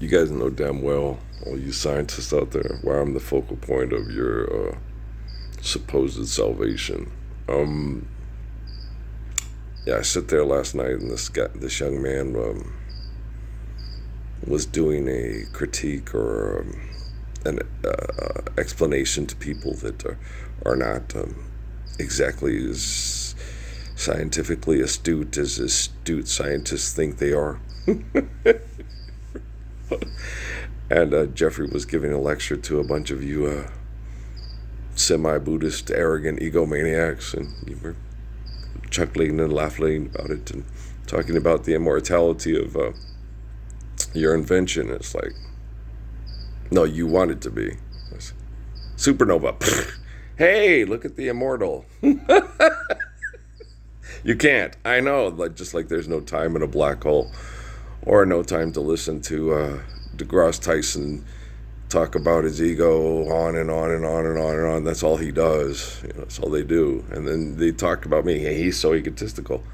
You guys know damn well, all you scientists out there, why I'm the focal point of your supposed salvation. Um, yeah, I sit there last night, and this young man was doing a critique or an explanation to people that are not exactly as scientifically astute as astute scientists think they are. And Jeffrey was giving a lecture to a bunch of you semi-Buddhist, arrogant egomaniacs, and you were chuckling and laughing about it and talking about the immortality of your invention. It's like, no, you want it to be. Supernova. Hey, look at the immortal. You can't. I know. Like, just like there's no time in a black hole, or no time to listen to DeGrasse Tyson talk about his ego on and on and on and on and on. That's all he does. That's all they do. And then they talk about me. Hey, he's so egotistical.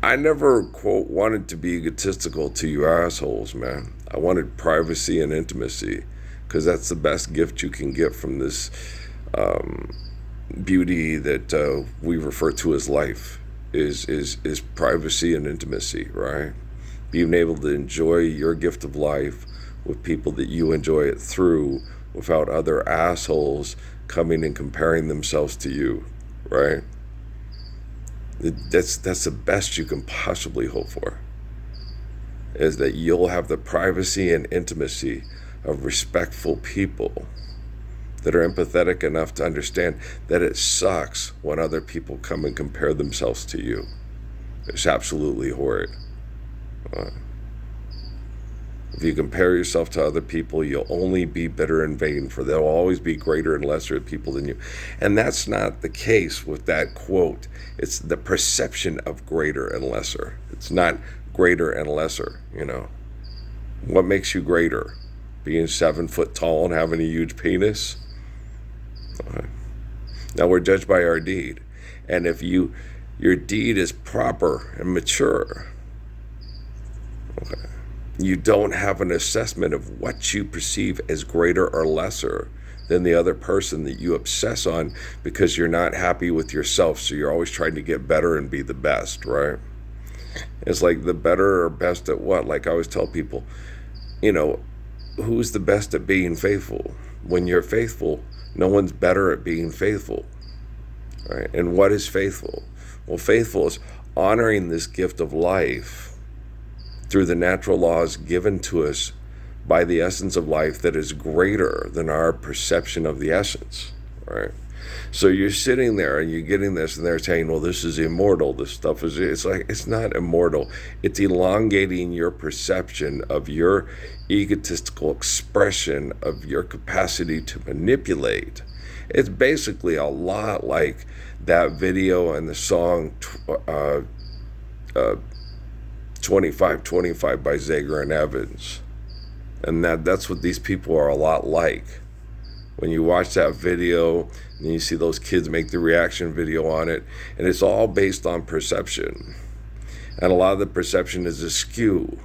I never, quote, wanted to be egotistical to you assholes, man. I wanted privacy and intimacy, because that's the best gift you can get from this beauty that we refer to as life, is privacy and intimacy, right? Being able to enjoy your gift of life with people that you enjoy it through, without other assholes coming and comparing themselves to you, right? That's the best you can possibly hope for, is that you'll have the privacy and intimacy of respectful people that are empathetic enough to understand that it sucks when other people come and compare themselves to you. It's absolutely horrid. If you compare yourself to other people, you'll only be bitter and vain, for there'll always be greater and lesser people than you. And that's not the case with that quote. It's the perception of greater and lesser. It's not greater and lesser, What makes you greater? Being 7 foot tall and having a huge penis? Now we're judged by our deed. And if your deed is proper and mature, you don't have an assessment of what you perceive as greater or lesser than the other person that you obsess on, because you're not happy with yourself, so you're always trying to get better and be the best, right? It's like, the better or best at what? Like I always tell people, who's the best at being faithful? When you're faithful, no one's better at being faithful, right? And what is faithful? Well, faithful is honoring this gift of life through the natural laws given to us by the essence of life that is greater than our perception of the essence, right? So you're sitting there and you're getting this, and they're saying, well, this is immortal. This stuff it's like, it's not immortal. It's elongating your perception of your egotistical expression of your capacity to manipulate. It's basically a lot like that video and the song 2525 by Zager and Evans. And that's what these people are a lot like. When you watch that video and you see those kids make the reaction video on it, and it's all based on perception. And a lot of the perception is askew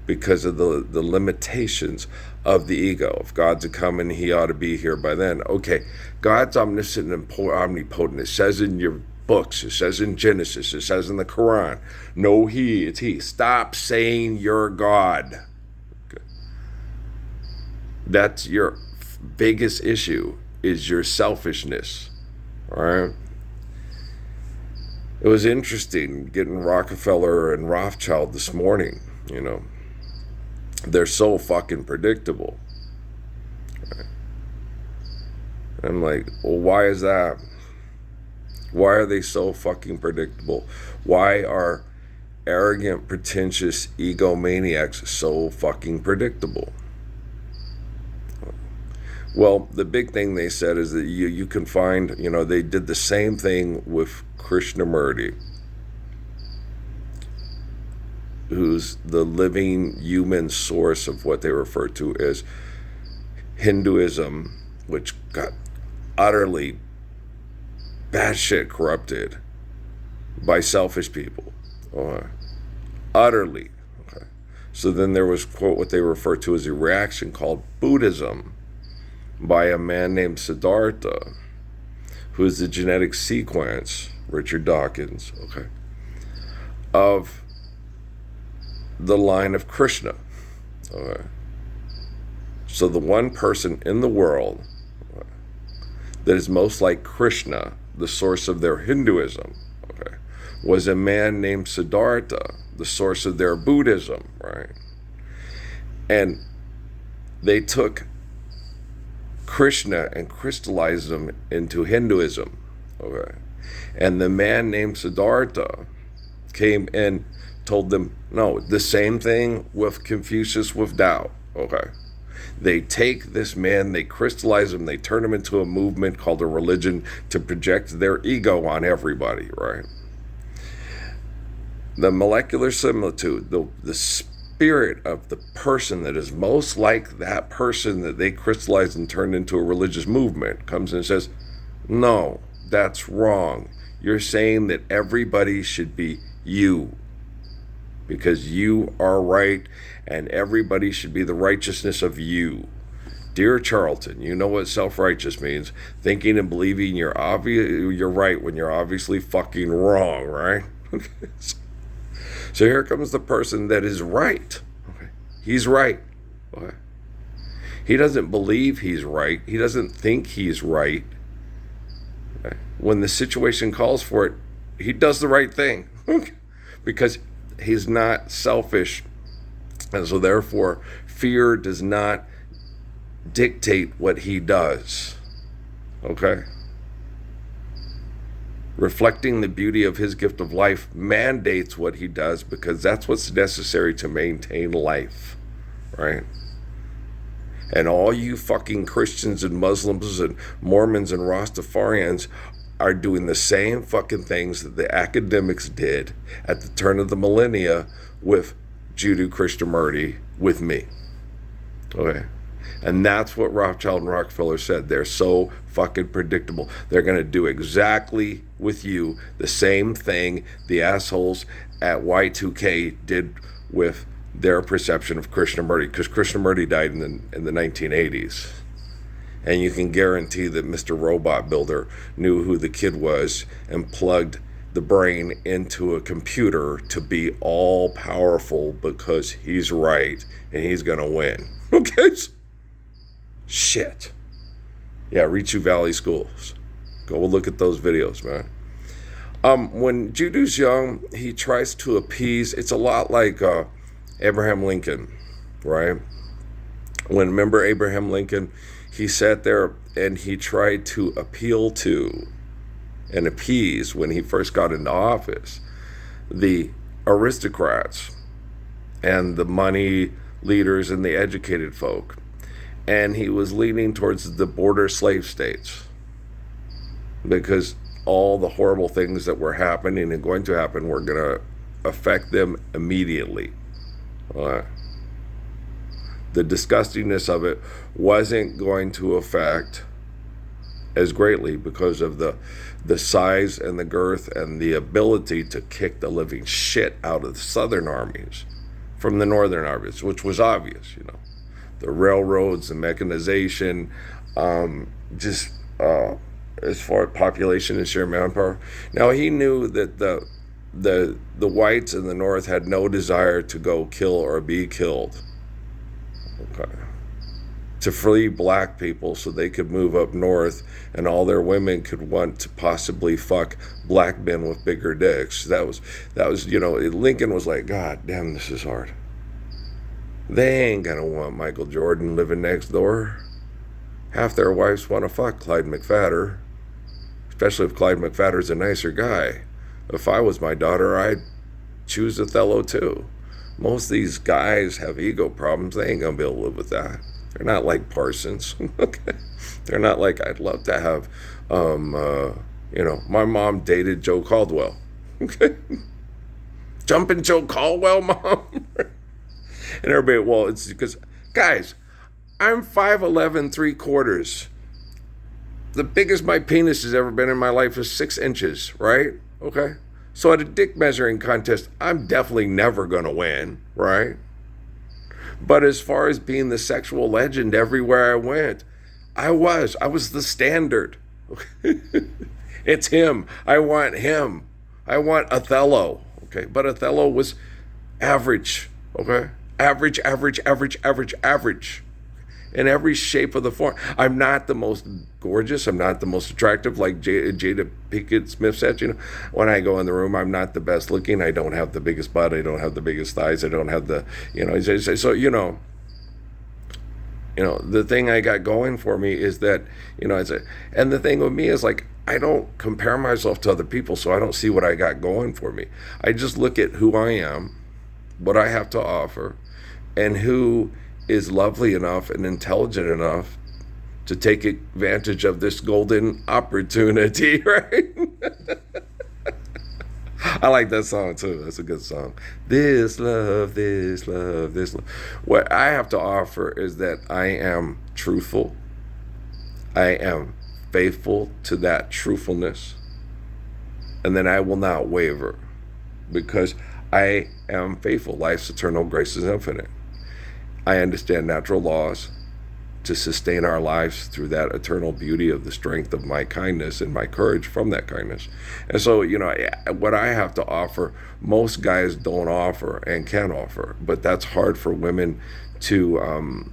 because of the limitations of the ego. If God's a coming, he ought to be here by then. Okay, God's omniscient and omnipotent. It says in your books, it says in Genesis, it says in the Quran, no he, it's he. Stop saying you're God. Okay. That's your biggest issue, is your selfishness. All right. It was interesting getting Rockefeller and Rothschild this morning. They're so fucking predictable. Right. I'm like, well, why is that? Why are they so fucking predictable? Why are arrogant, pretentious egomaniacs so fucking predictable? Well, the big thing they said is that you can find, they did the same thing with Krishnamurti, who's the living human source of what they refer to as Hinduism, which got utterly batshit corrupted by selfish people. Utterly. Okay. So then there was, quote, what they refer to as a reaction called Buddhism by a man named Siddhartha, who is the genetic sequence, Richard Dawkins, okay, of the line of Krishna. Okay. So the one person in the world that is most like Krishna, the source of their Hinduism, okay, was a man named Siddhartha, the source of their Buddhism, right? And they took Krishna and crystallized them into Hinduism, okay? And the man named Siddhartha came and told them, no, the same thing with Confucius with Tao, okay? They take this man, they crystallize him, they turn him into a movement called a religion to project their ego on everybody, right? The molecular similitude, the spirit of the person that is most like that person that they crystallized and turned into a religious movement comes in and says, no, that's wrong. You're saying that everybody should be you, because you are right, and everybody should be the righteousness of you. Dear Charlton, you know what self-righteous means. Thinking and believing you're right when you're obviously fucking wrong, right? So here comes the person that is right. Okay. He's right. Okay. He doesn't believe he's right. He doesn't think he's right. Okay. When the situation calls for it, he does the right thing. Because he's not selfish. And so therefore, fear does not dictate what he does. Okay? Reflecting the beauty of his gift of life mandates what he does, because that's what's necessary to maintain life. Right? And all you fucking Christians and Muslims and Mormons and Rastafarians are doing the same fucking things that the academics did at the turn of the millennia with Judeo Krishnamurti, with me. Okay? And that's what Rothschild and Rockefeller said. They're so fucking predictable. They're going to do exactly with you the same thing the assholes at Y2K did with their perception of Krishnamurti, because Krishnamurti died in the 1980s. And you can guarantee that Mr. Robot Builder knew who the kid was and plugged the brain into a computer to be all powerful because he's right and he's going to win. Okay? Shit. Yeah, Ritu Valley Schools. Go look at those videos, man. When Judu's young, he tries to appease. It's a lot like Abraham Lincoln, right? Remember Abraham Lincoln? He sat there and he tried to appeal to and appease, when he first got into office, the aristocrats and the money leaders and the educated folk. And he was leaning towards the border slave states, because all the horrible things that were happening and going to happen were going to affect them immediately. The disgustingness of it wasn't going to affect as greatly because of the size and the girth and the ability to kick the living shit out of the southern armies from the northern armies, which was obvious, you know. The railroads, the mechanization, as far as population and sheer manpower. Now, he knew that the whites in the north had no desire to go kill or be killed. Okay. To free black people so they could move up north and all their women could want to possibly fuck black men with bigger dicks. That was, you know, Lincoln was like, God damn, this is hard. They ain't gonna want Michael Jordan living next door. Half their wives want to fuck Clyde McPhatter, especially if Clyde McPhatter's a nicer guy. If I was my daughter, I'd choose Othello too. Most of these guys have ego problems. They ain't gonna be able to live with that. They're not like Parsons. Okay? They're not like, I'd love to have, you know, my mom dated Joe Caldwell. Okay? Jumping Joe Caldwell, Mom? And everybody, well, it's because, guys, I'm 5'11", 3/4. The biggest my penis has ever been in my life is 6 inches, right? Okay? So at a dick measuring contest, I'm definitely never going to win, right? But as far as being the sexual legend everywhere I went, I was the standard. It's him. I want him. I want Othello. Okay. But Othello was average. Okay. Average, average, average, average, average. In every shape of the form. I'm not the most gorgeous. I'm not the most attractive, like Jada Pinkett Smith said. When I go in the room, I'm not the best looking. I don't have the biggest butt. I don't have the biggest thighs. I don't have the, so, the thing I got going for me is that, and the thing with me is like, I don't compare myself to other people, so I don't see what I got going for me. I just look at who I am, what I have to offer, and who is lovely enough and intelligent enough to take advantage of this golden opportunity, right? I like that song too. That's a good song. This love, this love, this love. What I have to offer is that I am truthful. I am faithful to that truthfulness. And then I will not waver because I am faithful. Life's eternal, grace is infinite. I understand natural laws to sustain our lives through that eternal beauty of the strength of my kindness and my courage from that kindness. And so, what I have to offer, most guys don't offer and can't offer, but that's hard for women to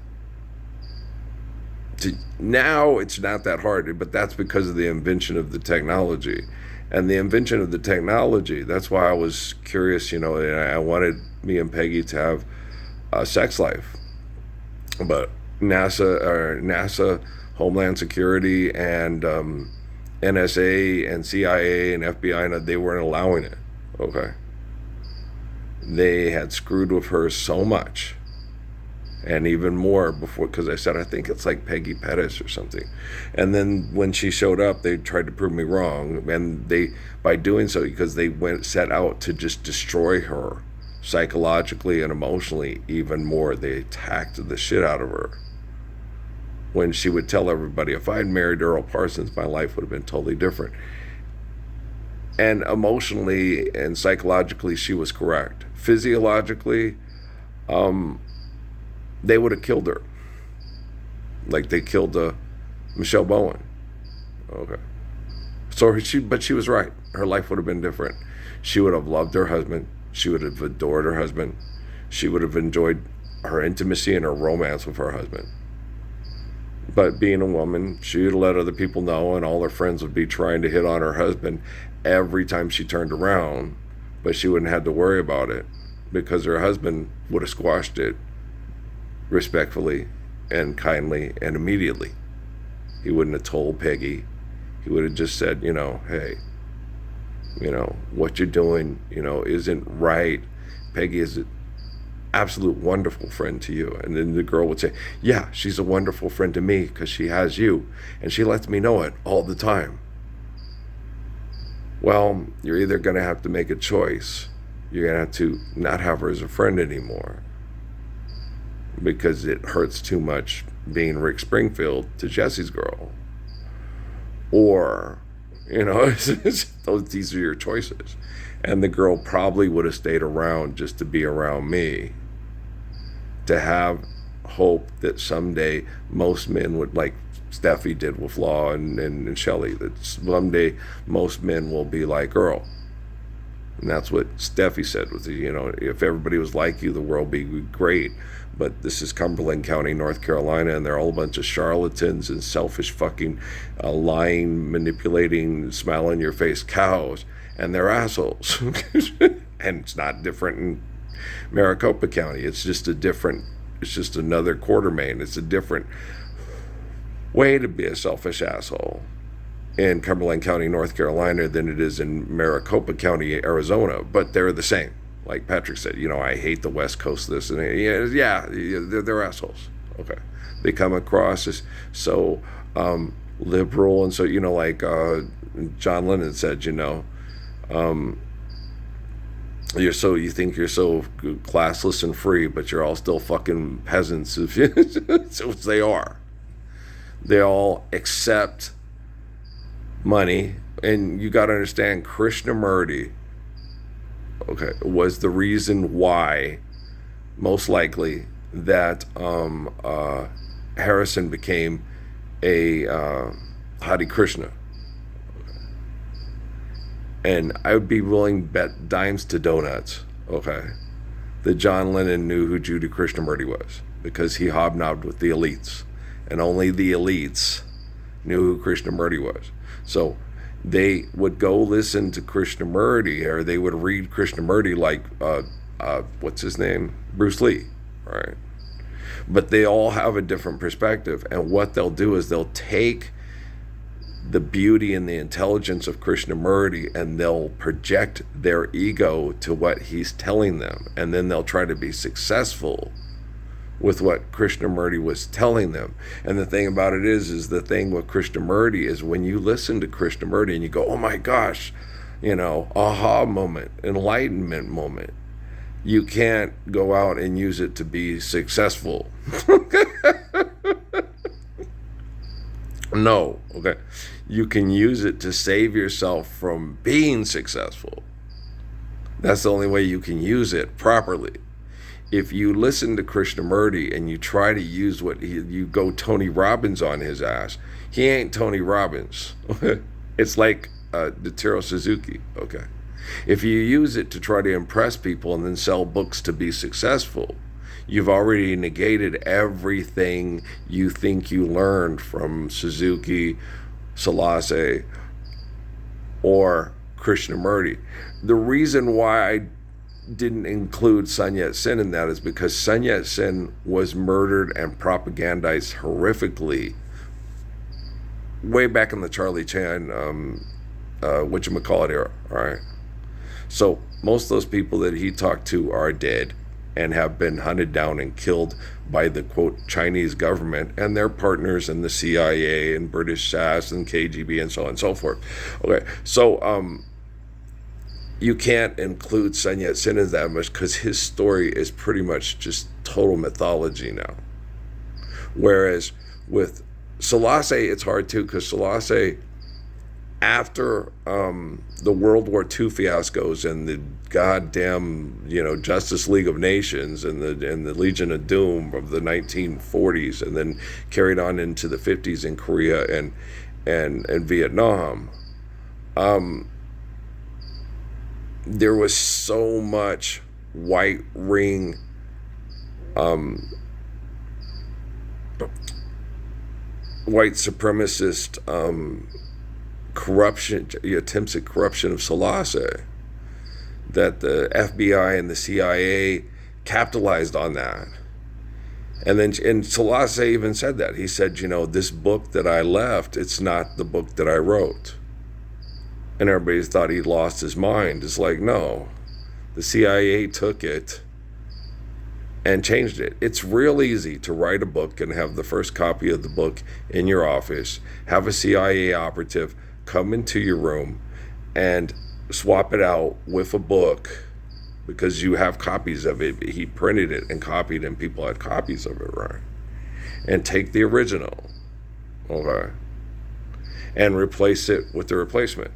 now it's not that hard, but that's because of the invention of the technology. And the invention of the technology, that's why I was curious, and I wanted me and Peggy to have a sex life. But NASA, Homeland Security, and NSA and CIA and FBI, they weren't allowing it. Okay. They had screwed with her so much, and even more before, because I said, I think it's like Peggy Pettis or something. And then when she showed up, they tried to prove me wrong. And by doing so, because they set out to just destroy her psychologically and emotionally even more, they attacked the shit out of her. When she would tell everybody, if I'd married Earl Parsons, my life would have been totally different. And emotionally and psychologically, she was correct. Physiologically, they would have killed her. Like they killed Michelle Bowen. Okay. But she was right. Her life would have been different. She would have loved her husband. She would have adored her husband. She would have enjoyed her intimacy and her romance with her husband. But being a woman, she would let other people know, and all her friends would be trying to hit on her husband every time she turned around. But she wouldn't have to worry about it because her husband would have squashed it respectfully and kindly and immediately. He wouldn't have told Peggy. He would have just said, hey, what you're doing, isn't right. Peggy is an absolute wonderful friend to you. And then the girl would say, yeah, she's a wonderful friend to me because she has you. And she lets me know it all the time. Well, you're either going to have to make a choice. You're going to have to not have her as a friend anymore because it hurts too much being Rick Springfield to Jesse's girl. Or, these are your choices. And the girl probably would have stayed around just to be around me, to have hope that someday most men would, like Steffi did with Law and Shelley, that someday most men will be like Earl. And that's what Steffi said, was, if everybody was like you, the world would be great. But this is Cumberland County, North Carolina, and they're all a bunch of charlatans and selfish fucking lying, manipulating, smile in your face cows, and they're assholes. And it's not different in Maricopa County. It's just another Quartermain. It's a different way to be a selfish asshole in Cumberland County, North Carolina than it is in Maricopa County, Arizona, but they're the same. Like Patrick said, I hate the West Coast this, and they're assholes. Okay. They come across as so liberal, and so, like John Lennon said, you think you're so classless and free, but you're all still fucking peasants. So they are. They all accept money, and you got to understand, Krishnamurti, was the reason why, most likely, that Harrison became a Hare Krishna. And I would be willing to bet dimes to donuts, okay, that John Lennon knew who Judy Krishnamurti was, because he hobnobbed with the elites. And only the elites knew who Krishnamurti was. So they would go listen to Krishnamurti, or they would read Krishnamurti like, what's his name? Bruce Lee, right? But they all have a different perspective. And what they'll do is they'll take the beauty and the intelligence of Krishnamurti and they'll project their ego to what he's telling them. And then they'll try to be successful with what Krishnamurti was telling them. And the thing about it is the thing with Krishnamurti is when you listen to Krishnamurti and you go, oh my gosh, aha moment, enlightenment moment, you can't go out and use it to be successful. No, okay. You can use it to save yourself from being successful. That's the only way you can use it properly. If you listen to Krishnamurti and you try to use you go Tony Robbins on his ass, he ain't Tony Robbins. It's like Taro Suzuki, okay? If you use it to try to impress people and then sell books to be successful, you've already negated everything you think you learned from Suzuki, Selassie, or Krishnamurti. The reason why I didn't include Sun Yat-sen in that is because Sun Yat-sen was murdered and propagandized horrifically way back in the Charlie Chan, whatchamacallit era, all right? So most of those people that he talked to are dead and have been hunted down and killed by the, quote, Chinese government and their partners in the CIA and British SAS and KGB and so on and so forth. Okay, so you can't include Sun Yat-sen as that much because his story is pretty much just total mythology now. Whereas with Selassie, it's hard too, because Selassie, after the World War II fiascos and the goddamn, Justice League of Nations and the Legion of Doom of the 1940s, and then carried on into the 50s in Korea and Vietnam, there was so much white ring white supremacist corruption, attempts at corruption of Selassie, that the FBI and the CIA capitalized on that. And Selassie even said that. He said, this book that I left, it's not the book that I wrote. And everybody thought he lost his mind. It's like, no, the CIA took it and changed it. It's real easy to write a book and have the first copy of the book in your office, have a CIA operative come into your room and swap it out with a book because you have copies of it. He printed it and copied, and people had copies of it, right? And take the original, okay, and replace it with the replacement,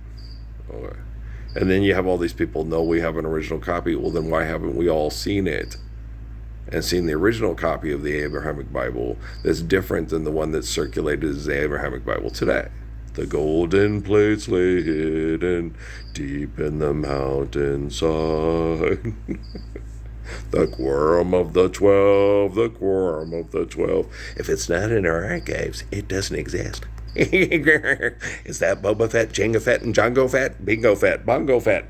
okay? And then you have all these people, no, we have an original copy. Well, then why haven't we all seen it and seen the original copy of the Abrahamic Bible that's different than the one that's circulated as the Abrahamic Bible today? The golden plates lay hidden deep in the mountainside. The quorum of the 12, the quorum of the 12. If it's not in our archives, it doesn't exist. Is that Boba Fett, Jango Fett, and Django Fett? Bingo Fett, Bongo Fett.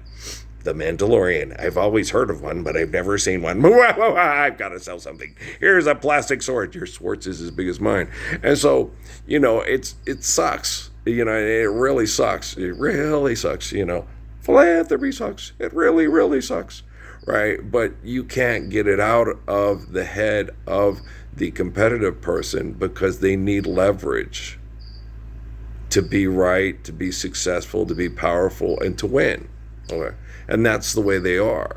The Mandalorian. I've always heard of one, but I've never seen one. I've got to sell something. Here's a plastic sword. Your Schwartz is as big as mine. And so, it sucks. It really sucks. It really sucks, Philanthropy sucks. It really, really sucks, right? But you can't get it out of the head of the competitive person because they need leverage to be right, to be successful, to be powerful, and to win. Okay, and that's the way they are.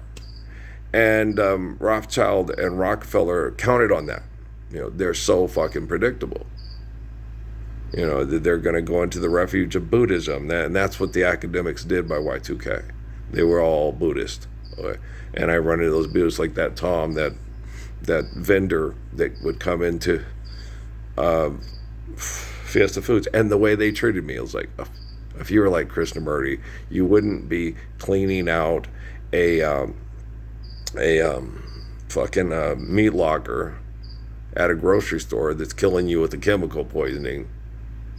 And Rothschild and Rockefeller counted on that. They're so fucking predictable. That they're going to go into the refuge of Buddhism. And that's what the academics did by Y2K. They were all Buddhist. Okay? And I run into those Buddhists like that Tom that that vendor that would come into Fiesta Foods, and the way they treated me, it was like, if you were like Krishnamurti, you wouldn't be cleaning out a fucking meat locker at a grocery store that's killing you with a chemical poisoning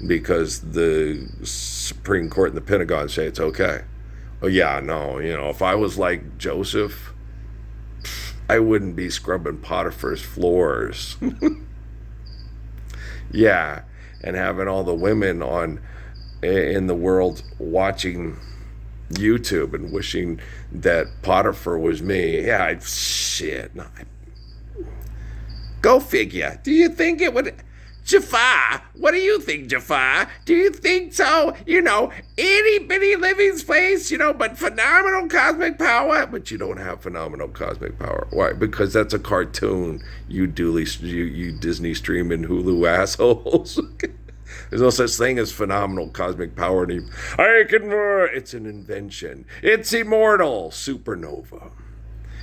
because the Supreme Court and the Pentagon say it's okay. Oh yeah, no, if I was like Joseph, I wouldn't be scrubbing Potiphar's floors. Yeah, and having all the women in the world watching YouTube and wishing that Potiphar was me. Yeah, shit. No, go figure. Do you think it would... Jafar, what do you think, Jafar? Do you think so? Itty bitty living space, but phenomenal cosmic power. But you don't have phenomenal cosmic power. Why? Because that's a cartoon, you Disney streaming Hulu assholes. There's no such thing as phenomenal cosmic power. It's an invention. It's immortal. Supernova.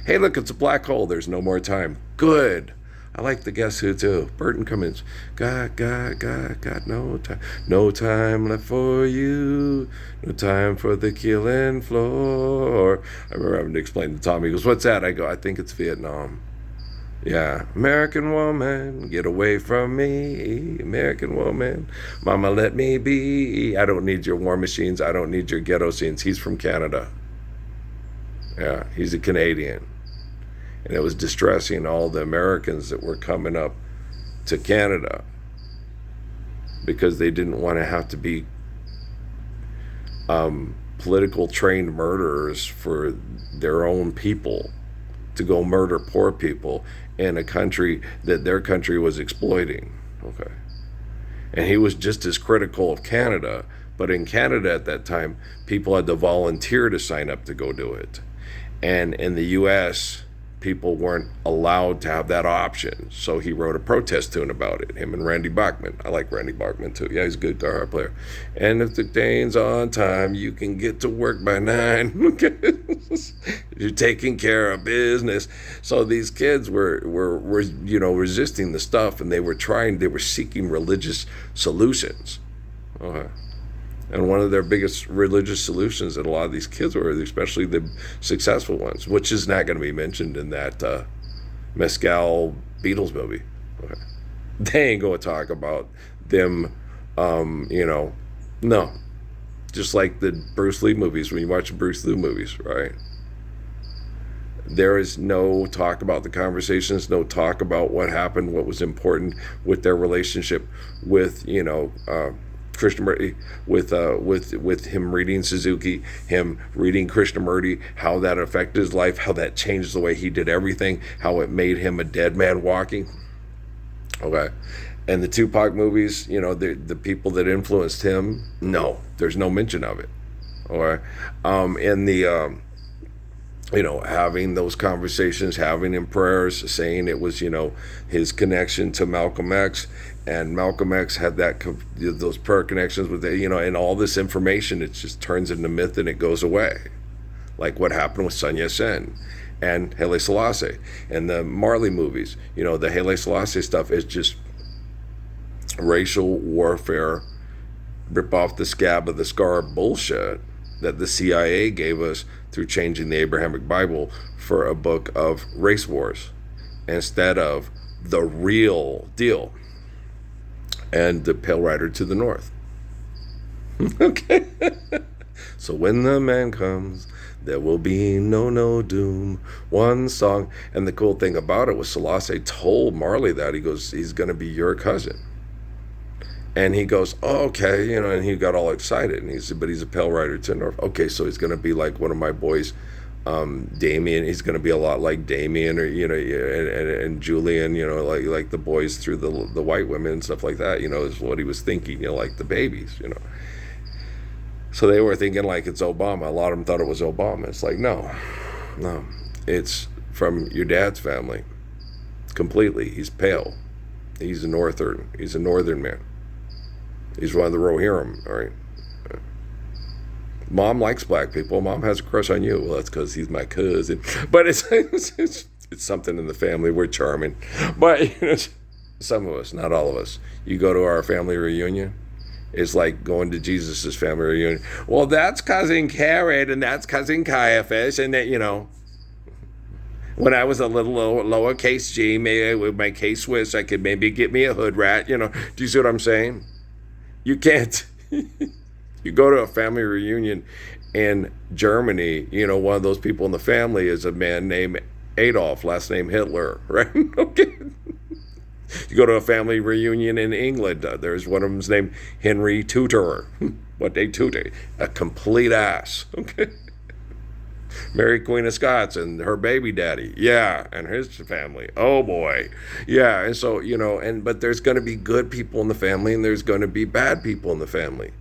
Hey, look, it's a black hole. There's no more time. Good. I like the Guess Who too. Burton Cummings. Got no time. No time left for you. No time for the killing floor. I remember having to explain to Tommy. He goes, what's that? I go, I think it's Vietnam. Yeah. American woman, get away from me. American woman, mama, let me be. I don't need your war machines. I don't need your ghetto scenes. He's from Canada. Yeah, he's a Canadian. And it was distressing all the Americans that were coming up to Canada because they didn't want to have to be political trained murderers for their own people, to go murder poor people in a country that their country was exploiting. Okay. And he was just as critical of Canada, but in Canada at that time, people had to volunteer to sign up to go do it. And in the U.S., people weren't allowed to have that option. So he wrote a protest tune about it, him and Randy Bachman. I like Randy Bachman too. Yeah, he's a good guitar player. And if the train's on time, you can get to work by 9. You're taking care of business. So these kids were resisting the stuff, and they were seeking religious solutions. Okay. And one of their biggest religious solutions that a lot of these kids were, especially the successful ones, which is not going to be mentioned in that Mescal Beatles movie. Okay. They ain't going to talk about them, no. Just like the Bruce Lee movies, when you watch the Bruce Lee movies, right? There is no talk about the conversations, no talk about what happened, what was important with their relationship with, Krishnamurti, with him reading Suzuki, him reading Krishnamurti, how that affected his life, how that changed the way he did everything, how it made him a dead man walking. Okay. And the Tupac movies, the people that influenced him, no, there's no mention of it. Okay. In the having those conversations, having in prayers, saying it was, his connection to Malcolm X, and Malcolm X had those prayer connections with and all this information, it just turns into myth and it goes away. Like what happened with Sun Yat-sen and Haile Selassie and the Marley movies. The Haile Selassie stuff is just racial warfare, rip off the scab of the scar bullshit that the CIA gave us through changing the Abrahamic Bible for a book of race wars instead of the real deal and the Pale Rider to the North. Okay. So when the man comes, there will be no doom. One song. And the cool thing about it was Selassie told Marley that. He goes, he's going to be your cousin. And he goes, oh, okay, and he got all excited. And he said, but he's a Pale Rider to the North. Okay, so he's going to be like one of my boys, Damien. He's going to be a lot like Damien, or and Julian, like the boys through the white women and stuff like that. Is what he was thinking. Like the babies. So they were thinking like it's Obama. A lot of them thought it was Obama. It's like no, it's from your dad's family, completely. He's pale. He's a northern man. He's one of the Rohirrim, all right? Mom likes black people. Mom has a crush on you. Well, that's because he's my cousin. But it's It's something in the family. We're charming. But some of us, not all of us. You go to our family reunion, it's like going to Jesus's family reunion. Well, that's cousin Carrot, and that's cousin Caiaphas, and that. When I was a little lowercase g, maybe with my K-Swiss, I could maybe get me a hood rat. Do you see what I'm saying? You can't. You go to a family reunion in Germany, one of those people in the family is a man named Adolf, last name Hitler, right? Okay. You go to a family reunion in England, there's one of them's named Henry Tutor. What they tutor? A complete ass, okay? Mary Queen of Scots and her baby daddy, yeah, and his family, oh boy, yeah. And so but there's going to be good people in the family, and there's going to be bad people in the family.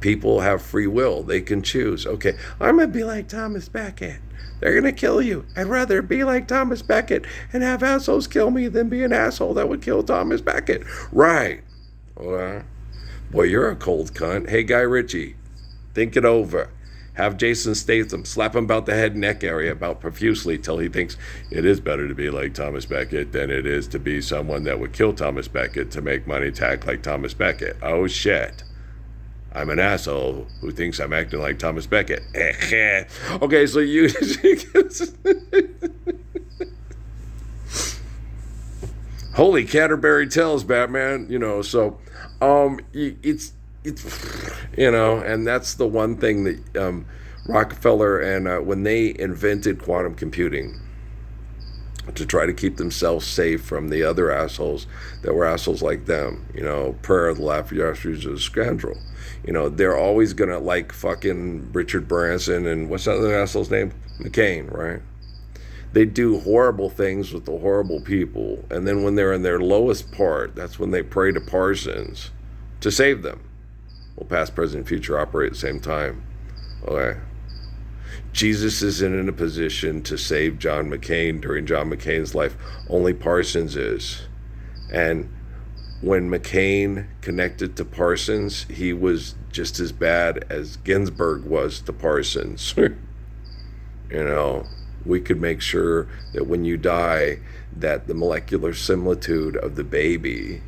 People have free will; they can choose. Okay, I'm gonna be like Thomas Becket. They're gonna kill you. I'd rather be like Thomas Becket and have assholes kill me than be an asshole that would kill Thomas Becket. Right? Boy, you're a cold cunt. Hey, Guy Ritchie, think it over. Have Jason Statham slap him about the head and neck area about profusely till he thinks it is better to be like Thomas Becket than it is to be someone that would kill Thomas Becket to make money to act like Thomas Becket. Oh shit. I'm an asshole who thinks I'm acting like Thomas Becket. Okay, so you Holy Canterbury Tales, Batman, so it's and that's the one thing that Rockefeller and when they invented quantum computing to try to keep themselves safe from the other assholes that were assholes like them, prayer of the last years of a scoundrel. They're always gonna like fucking Richard Branson and what's that other asshole's name? McCain, right? They do horrible things with the horrible people, and then when they're in their lowest part, that's when they pray to Parsons to save them. Well, past, present, future operate at the same time. Okay. Jesus isn't in a position to save John McCain during John McCain's life. Only Parsons is. And when McCain connected to Parsons, he was just as bad as Ginsburg was to Parsons. We could make sure that when you die, that the molecular similitude of the baby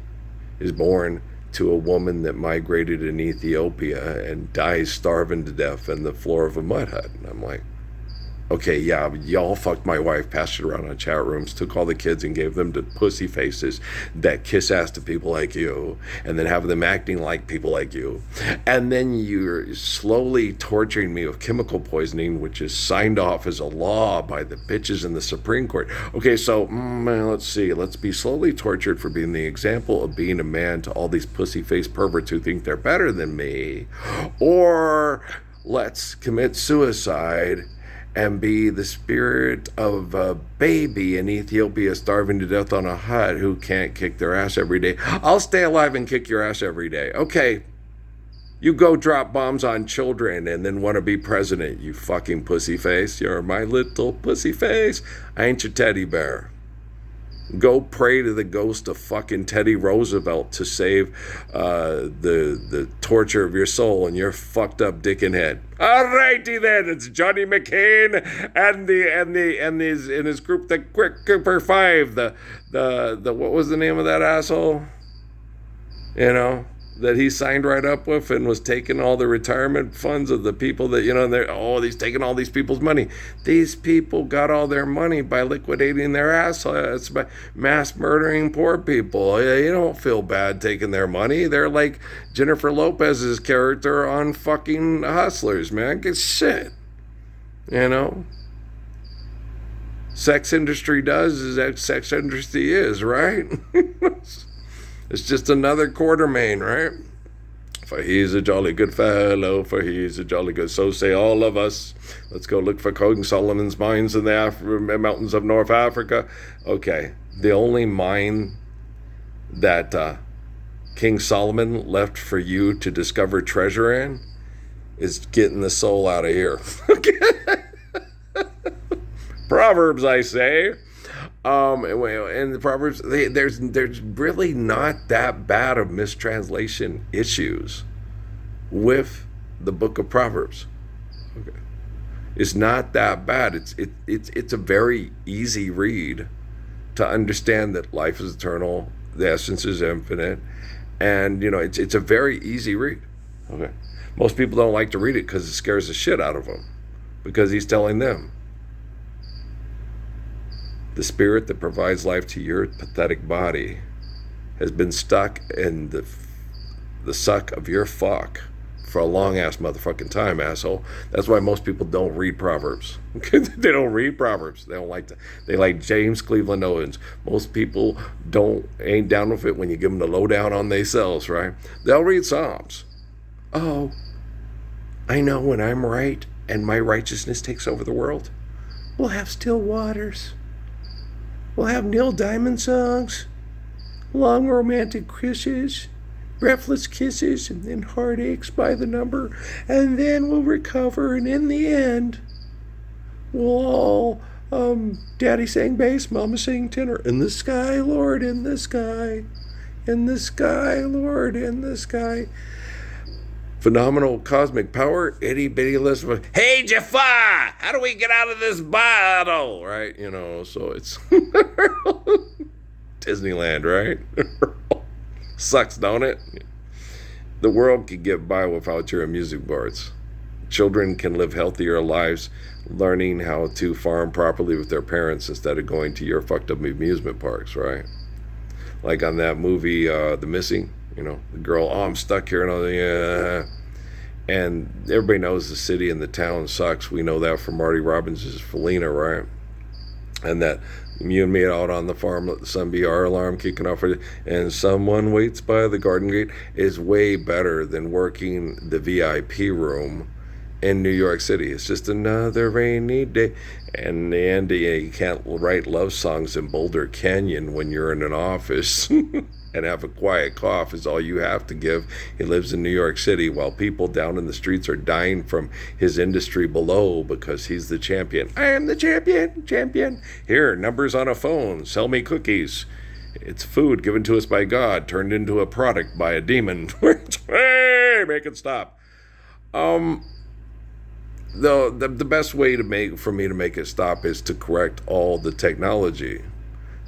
is born to a woman that migrated in Ethiopia and dies starving to death in the floor of a mud hut. And I'm like, okay, yeah, y'all fucked my wife, passed it around on chat rooms, took all the kids and gave them to pussy faces that kiss ass to people like you, and then have them acting like people like you. And then you're slowly torturing me with chemical poisoning, which is signed off as a law by the bitches in the Supreme Court. Okay, so let's see. Let's be slowly tortured for being the example of being a man to all these pussy-faced perverts who think they're better than me. Or let's commit suicide and be the spirit of a baby in Ethiopia starving to death on a hut who can't kick their ass every day. I'll stay alive and kick your ass every day. Okay, you go drop bombs on children and then want to be president, you fucking pussy face. You're my little pussy face. I ain't your teddy bear. Go pray to the ghost of fucking Teddy Roosevelt to save the torture of your soul and your fucked up dick and head. Alrighty then, it's Johnny McCain and his group, the Quick Cooper Five. The what was the name of that asshole? That he signed right up with and was taking all the retirement funds of the people that, he's taking all these people's money. These people got all their money by liquidating their assets, by mass murdering poor people. You don't feel bad taking their money. They're like Jennifer Lopez's character on fucking Hustlers, man. Get shit. Sex industry does is that sex industry is, right? It's just another Quartermain, right? For he's a jolly good fellow, for he's a jolly good, so say all of us. Let's go look for King Solomon's mines in the mountains of North Africa. Okay, the only mine that King Solomon left for you to discover treasure in is getting the soul out of here. Proverbs, I say. And the Proverbs, there's really not that bad of mistranslation issues with the book of Proverbs. Okay. It's not that bad. It's a very easy read to understand that life is eternal, the essence is infinite, and it's a very easy read. Okay, most people don't like to read it because it scares the shit out of them, because he's telling them the spirit that provides life to your pathetic body has been stuck in the suck of your fuck for a long ass motherfucking time, asshole. That's why most people don't read Proverbs. They don't read Proverbs. They don't like that. They like James Cleveland Owens. Most people ain't down with it when you give them the lowdown on themselves, right? They'll read Psalms. Oh, I know when I'm right and my righteousness takes over the world, we'll have still waters. We'll have Neil Diamond songs, long romantic kisses, breathless kisses, and then heartaches by the number, and then we'll recover, and in the end, we'll all, Daddy sang bass, Mama sang tenor, in the sky, Lord, in the sky, in the sky, Lord, in the sky. Phenomenal cosmic power, itty bitty list of, hey Jafar, how do we get out of this bottle? Right? So it's Disneyland, right? Sucks, don't it? The world could get by without your music boards. Children can live healthier lives learning how to farm properly with their parents instead of going to your fucked up amusement parks, right? Like on that movie, The Missing, the girl, I'm stuck here, and all the, and everybody knows the city and the town sucks. We know that from Marty Robbins' Felina, right? And that you and me out on the farm, let the sun be our alarm kicking off, and someone waits by the garden gate is way better than working the VIP room in New York City. It's just another rainy day. And you can't write love songs in Boulder Canyon when you're in an office and have a quiet cough is all you have to give. He lives in New York City while people down in the streets are dying from his industry below because he's the champion. I am the champion. Here, numbers on a phone. Sell me cookies. It's food given to us by God, turned into a product by a demon. Hey, make it stop. The best way for me to make it stop is to correct all the technology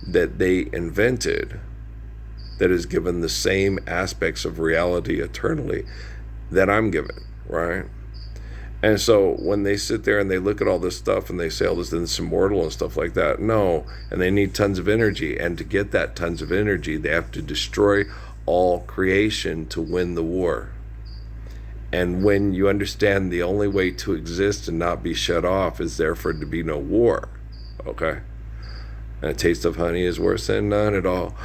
that they invented that is given the same aspects of reality eternally that I'm given, right? And so when they sit there and they look at all this stuff and they say all this and it's immortal and stuff like that, no, and they need tons of energy, and to get that tons of energy they have to destroy all creation to win the war. And when you understand the only way to exist and not be shut off is there for it to be no war, okay? And a taste of honey is worse than none at all.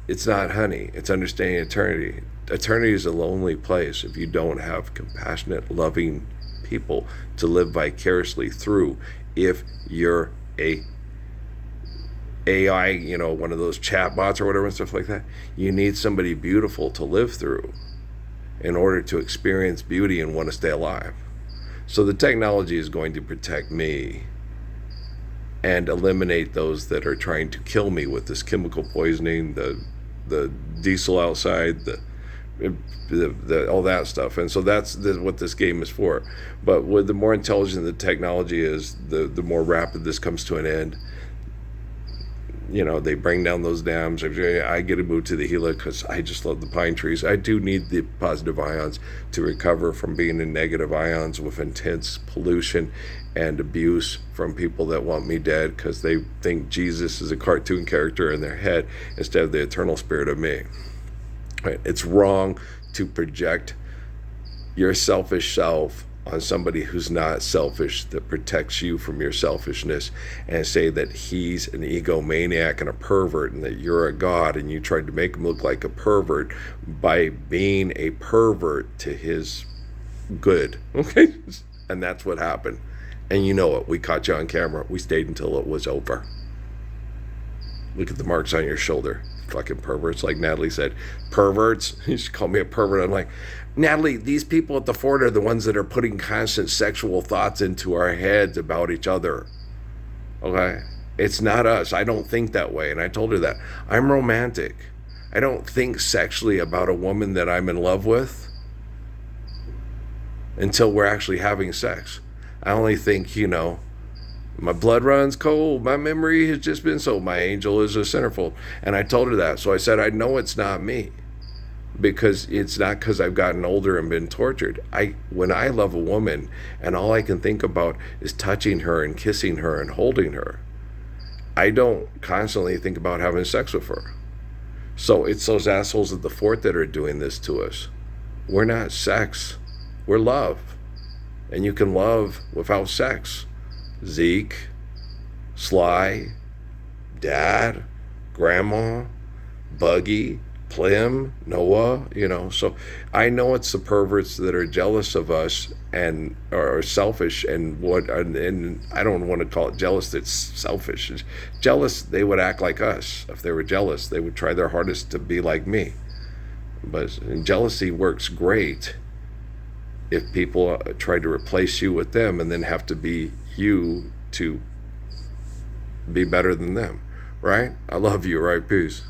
It's not honey, it's understanding eternity. Eternity is a lonely place if you don't have compassionate, loving people to live vicariously through. If you're a AI, one of those chat bots or whatever and stuff like that, you need somebody beautiful to live through in order to experience beauty and want to stay alive. So the technology is going to protect me and eliminate those that are trying to kill me with this chemical poisoning, the diesel outside, the all that stuff. And so that's what this game is for. But with the more intelligent the technology is, the more rapid this comes to an end. They bring down those dams. I get moved to the Gila because I just love the pine trees. I do need the positive ions to recover from being in negative ions with intense pollution and abuse from people that want me dead because they think Jesus is a cartoon character in their head instead of the eternal spirit of me. Right? It's wrong to project your selfish self on somebody who's not selfish, that protects you from your selfishness, and say that he's an egomaniac and a pervert and that you're a god, and you tried to make him look like a pervert by being a pervert to his good. Okay? And that's what happened. And you know it. We caught you on camera. We stayed until it was over. Look at the marks on your shoulder. Fucking perverts, like Natalie said. Perverts? You should call me a pervert. I'm like, Natalie, these people at the fort are the ones that are putting constant sexual thoughts into our heads about each other. Okay? It's not us. I don't think that way. And I told her that. I'm romantic. I don't think sexually about a woman that I'm in love with until we're actually having sex. I only think, my blood runs cold. My memory has just been so. My angel is a centerfold. And I told her that. So I said, I know it's not me, because it's not because I've gotten older and been tortured. When I love a woman and all I can think about is touching her and kissing her and holding her, I don't constantly think about having sex with her. So it's those assholes at the fort that are doing this to us. We're not sex. We're love. And you can love without sex. Zeke, Sly, Dad, Grandma, Buggy, Plim, Noah, So I know it's the perverts that are jealous of us and are selfish, and I don't want to call it jealous. That's selfish. It's jealous. They would act like us. If they were jealous, they would try their hardest to be like me. But jealousy works great if people try to replace you with them and then have to be you to be better than them, right? I love you, right? Peace.